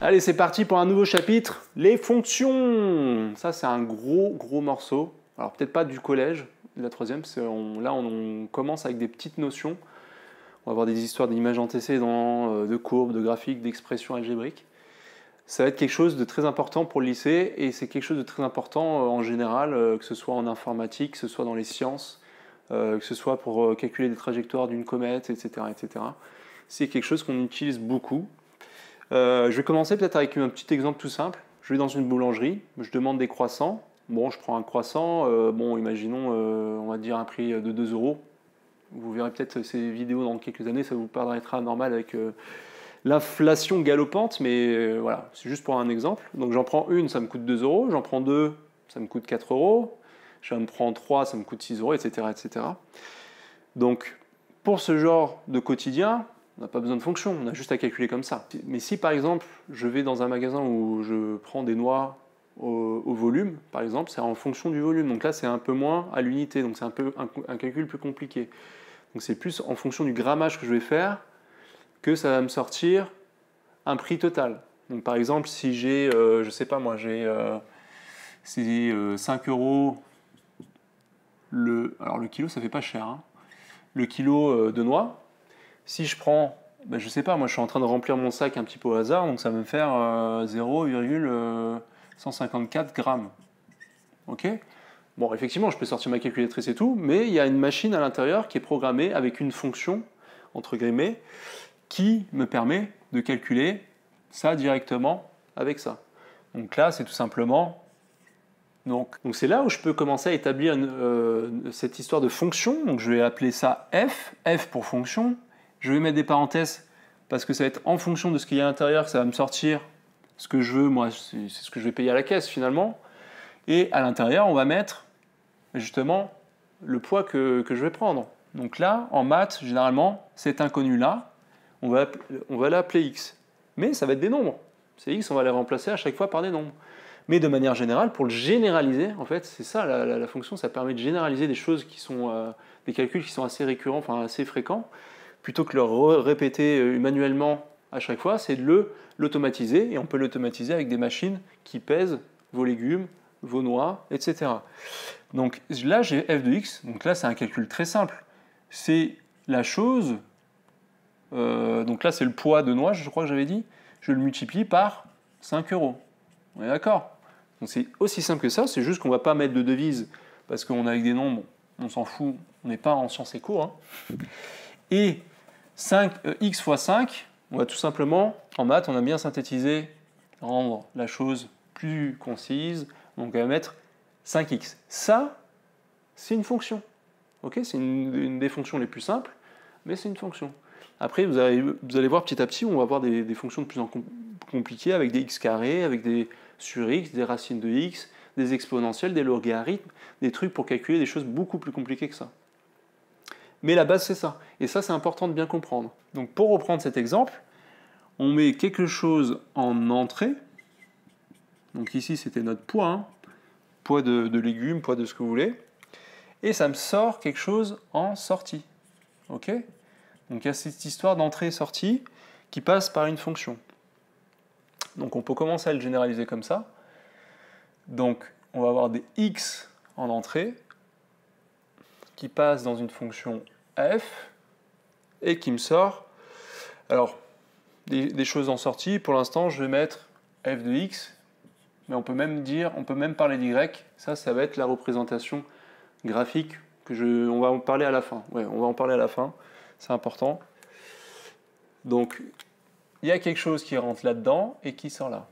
Allez, c'est parti pour un nouveau chapitre, les fonctions. Ça, c'est un gros morceau. Alors, peut-être pas du collège, de la troisième, parce que là, on commence avec des petites notions. On va avoir des histoires d'images antécédentes, de courbes, de graphiques, d'expressions algébriques. Ça va être quelque chose de très important pour le lycée, et c'est quelque chose de très important en général, que ce soit en informatique, que ce soit dans les sciences, que ce soit pour calculer des trajectoires d'une comète, etc., etc. C'est quelque chose qu'on utilise beaucoup. Je vais commencer peut-être avec un petit exemple tout simple. Je vais dans une boulangerie, je demande des croissants. Bon, je prends un croissant, bon, imaginons, on va dire un prix de 2 euros. Vous verrez peut-être ces vidéos dans quelques années, ça vous paraîtra normal avec l'inflation galopante, mais voilà, c'est juste pour un exemple. Donc j'en prends une, ça me coûte 2 euros, j'en prends deux, ça me coûte 4 euros, j'en prends 3, ça me coûte 6 euros, etc., etc. Donc, pour ce genre de quotidien, on n'a pas besoin de fonction, on a juste à calculer comme ça. Mais si par exemple, je vais dans un magasin où je prends des noix au volume, par exemple, c'est en fonction du volume. Donc là, c'est un peu moins à l'unité, donc c'est un peu un calcul plus compliqué. Donc c'est plus en fonction du grammage que je vais faire que ça va me sortir un prix total. Donc par exemple, si j'ai, je sais pas moi, j'ai 5 euros, alors le kilo, ça fait pas cher, hein. Le kilo de noix, si je prends, ben je sais pas, moi je suis en train de remplir mon sac un petit peu au hasard, donc ça va me faire 0,154 grammes. Ok? Bon, effectivement, je peux sortir ma calculatrice et tout, mais il y a une machine à l'intérieur qui est programmée avec une fonction, entre guillemets, qui me permet de calculer ça directement avec ça. Donc là, c'est tout simplement... Donc c'est là où je peux commencer à établir cette histoire de fonction. Donc je vais appeler ça f pour fonction. Je vais mettre des parenthèses parce que ça va être en fonction de ce qu'il y a à l'intérieur que ça va me sortir ce que je veux. Moi, c'est ce que je vais payer à la caisse finalement. Et à l'intérieur, on va mettre justement le poids que je vais prendre. Donc là, en maths, généralement, cet inconnu-là, on va l'appeler x. Mais ça va être des nombres. Ces x, on va les remplacer à chaque fois par des nombres. Mais de manière générale, pour le généraliser, en fait, c'est ça, la fonction, ça permet de généraliser des choses qui sont, des calculs qui sont assez récurrents, enfin assez fréquents, plutôt que le répéter manuellement à chaque fois, c'est de l'automatiser, et on peut l'automatiser avec des machines qui pèsent vos légumes, vos noix, etc. Donc là, j'ai f de x, donc là, c'est un calcul très simple. C'est la chose, donc là, c'est le poids de noix, je crois que j'avais dit, je le multiplie par 5 euros. On est d'accord? Donc c'est aussi simple que ça, c'est juste qu'on ne va pas mettre de devise parce qu'on est avec des nombres, on s'en fout, on n'est pas en sciences éco. Hein. Et x fois 5, on va tout simplement, en maths, on a bien synthétisé, rendre la chose plus concise, donc on va mettre 5x. Ça, c'est une fonction. Okay, c'est une des fonctions les plus simples, mais c'est une fonction. Après, vous allez voir petit à petit, on va avoir des fonctions de plus en plus compliquées avec des x carrés, avec des sur x, des racines de x, des exponentielles, des logarithmes, des trucs pour calculer des choses beaucoup plus compliquées que ça. Mais la base, c'est ça. Et ça, c'est important de bien comprendre. Donc, pour reprendre cet exemple, on met quelque chose en entrée. Donc ici, c'était notre poids. Hein. Poids de légumes, poids de ce que vous voulez. Et ça me sort quelque chose en sortie. Ok ? Donc il y a cette histoire d'entrée et sortie qui passe par une fonction. Donc on peut commencer à le généraliser comme ça. Donc on va avoir des x en entrée qui passent dans une fonction f et qui me sort alors des choses en sortie. Pour l'instant, je vais mettre f de x, mais on peut même parler d'y. Ça va être la représentation graphique on va en parler à la fin. Ouais, on va en parler à la fin. C'est important. Donc il y a quelque chose qui rentre là-dedans et qui sort là.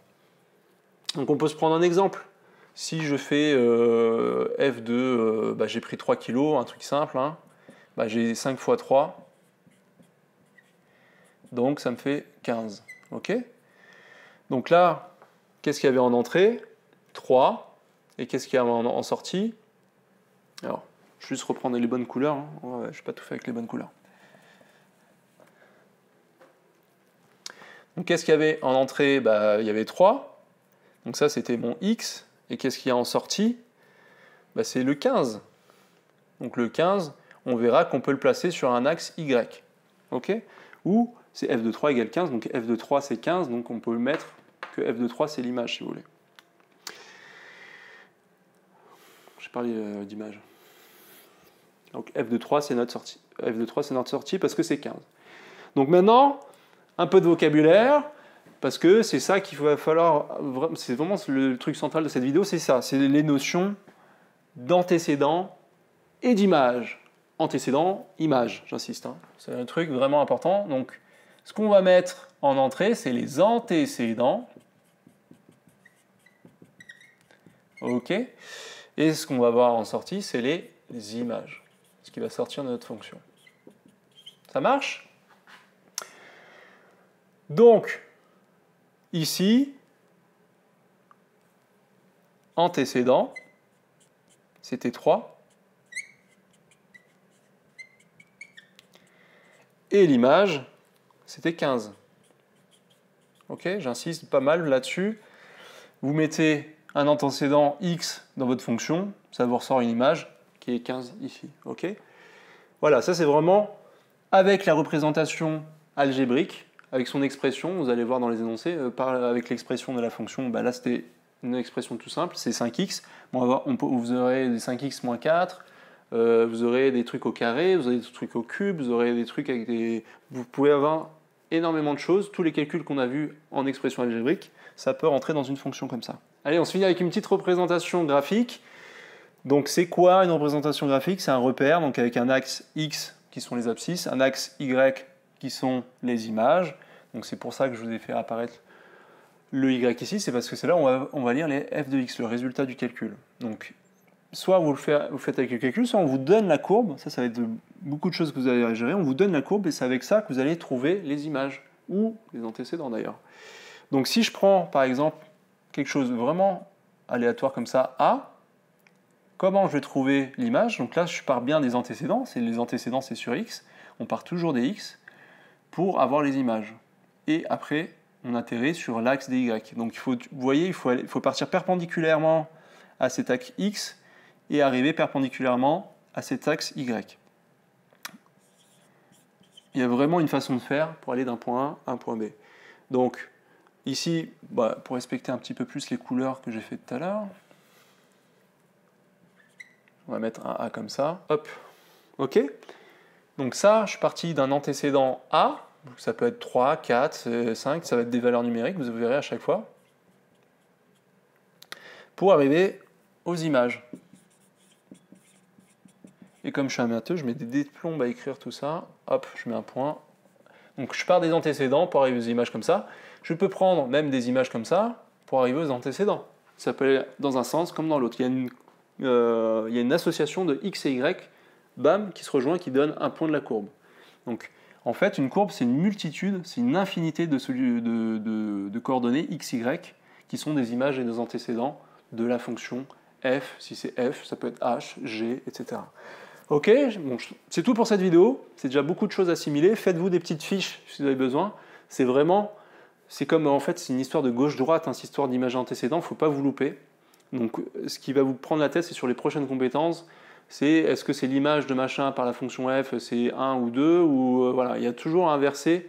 Donc on peut se prendre un exemple. Si je fais f de, j'ai pris 3 kg, un truc simple, hein, j'ai 5 fois 3, donc ça me fait 15. Ok ? Donc là, qu'est-ce qu'il y avait en entrée ? 3. Et qu'est-ce qu'il y a en sortie ? Alors, je vais juste reprendre les bonnes couleurs. Hein. Ouais, je ne vais pas tout faire avec les bonnes couleurs. Donc qu'est-ce qu'il y avait en entrée ? Il y avait 3. Donc ça, c'était mon x. Et qu'est-ce qu'il y a en sortie ? C'est le 15. Donc le 15, on verra qu'on peut le placer sur un axe y. Ok ? Ou c'est f de 3 égale 15. Donc f de 3, c'est 15. Donc on peut le mettre que f de 3 c'est l'image, si vous voulez. J'ai parlé d'image. Donc f de 3 c'est notre sortie. F de 3 c'est notre sortie parce que c'est 15. Donc maintenant, un peu de vocabulaire, parce que c'est ça qu'il va falloir, c'est vraiment le truc central de cette vidéo, c'est ça, c'est les notions d'antécédent et d'image. Antécédent, image, j'insiste, hein. C'est un truc vraiment important. Donc, ce qu'on va mettre en entrée, c'est les antécédents. OK. Et ce qu'on va voir en sortie, c'est les images. Ce qui va sortir de notre fonction. Ça marche? Donc, ici, antécédent, c'était 3. Et l'image, c'était 15. Ok, j'insiste pas mal là-dessus. Vous mettez un antécédent x dans votre fonction, ça vous ressort une image qui est 15 ici. Ok, voilà, ça c'est vraiment avec la représentation algébrique, avec son expression, vous allez voir dans les énoncés, avec l'expression de la fonction, bah là c'était une expression tout simple, c'est 5x. Bon, vous aurez des 5x moins 4, vous aurez des trucs au carré, vous aurez des trucs au cube, vous aurez des trucs avec des... Vous pouvez avoir énormément de choses. Tous les calculs qu'on a vus en expression algébrique, ça peut rentrer dans une fonction comme ça. Allez, on se finit avec une petite représentation graphique. Donc c'est quoi une représentation graphique? C'est un repère, donc avec un axe x qui sont les abscisses, un axe y qui sont les images. Donc c'est pour ça que je vous ai fait apparaître le y ici, c'est parce que c'est là où on va lire les f de x, le résultat du calcul. Donc soit vous faites avec le calcul, soit on vous donne la courbe, ça va être beaucoup de choses que vous allez gérer, on vous donne la courbe et c'est avec ça que vous allez trouver les images, ou les antécédents d'ailleurs. Donc si je prends par exemple quelque chose de vraiment aléatoire comme ça, A, comment je vais trouver l'image? Donc là je pars bien des antécédents, les antécédents c'est sur x, on part toujours des x pour avoir les images. Et après on atterrit sur l'axe des y. Donc vous voyez, il faut partir perpendiculairement à cet axe x et arriver perpendiculairement à cet axe y. Il y a vraiment une façon de faire pour aller d'un point A à un point B. Donc ici, pour respecter un petit peu plus les couleurs que j'ai fait tout à l'heure, on va mettre un A comme ça. Hop, ok. Donc ça, je suis parti d'un antécédent A. Donc ça peut être 3, 4, 5, ça va être des valeurs numériques, vous verrez à chaque fois, pour arriver aux images. Et comme je suis un matheux, je mets des dés de plomb à écrire tout ça, hop, je mets un point. Donc je pars des antécédents pour arriver aux images comme ça. Je peux prendre même des images comme ça pour arriver aux antécédents. Ça peut aller dans un sens comme dans l'autre. Il y a une association de x et y, bam, qui se rejoint, qui donne un point de la courbe. Donc en fait, une courbe, c'est une multitude, c'est une infinité de coordonnées x, y, qui sont des images et des antécédents de la fonction f. Si c'est f, ça peut être h, g, etc. Ok, bon, c'est tout pour cette vidéo. C'est déjà beaucoup de choses assimiler. Faites-vous des petites fiches si vous avez besoin. C'est comme en fait, c'est une histoire de gauche-droite, hein, cette histoire d'image antécédent, il ne faut pas vous louper. Donc ce qui va vous prendre la tête, c'est sur les prochaines compétences. C'est est-ce que c'est l'image de machin par la fonction f, c'est 1 ou 2, ou voilà, il y a toujours un inversé.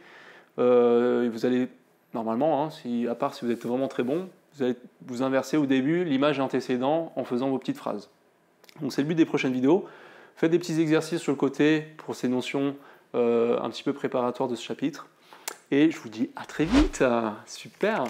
Vous allez, normalement, hein, à part si vous êtes vraiment très bon, vous allez vous inverser au début l'image et antécédent en faisant vos petites phrases. Donc c'est le but des prochaines vidéos. Faites des petits exercices sur le côté pour ces notions un petit peu préparatoires de ce chapitre. Et je vous dis à très vite. Super.